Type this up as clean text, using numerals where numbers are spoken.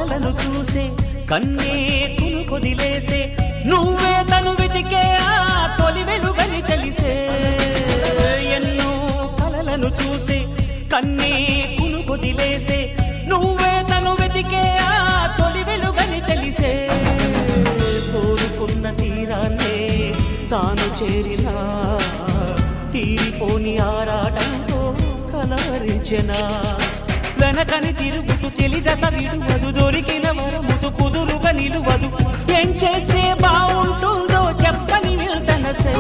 కలలను చూసే కన్నే కొదిలేసే నువ్వే తను వెతికే ఆ తొలి వెలుగని తెలిసే ఎన్నో కలలను చూసే కన్నే కొదిలేసే నువ్వే తను వెతికే ఆ తొలి వెలుగని తెలిసే కోరుకున్న తీరాన్నే తాను చేరినా తీరిపోని ఆరాటంతో కలవరించెనా వెనకని తిరుగుతూ చెలి జత విడువదు దొరికిన వరముతు కుదురుగా నిలువదు ఏం చేస్తే బాగుంటుందో చెప్పని వెళ్తనసే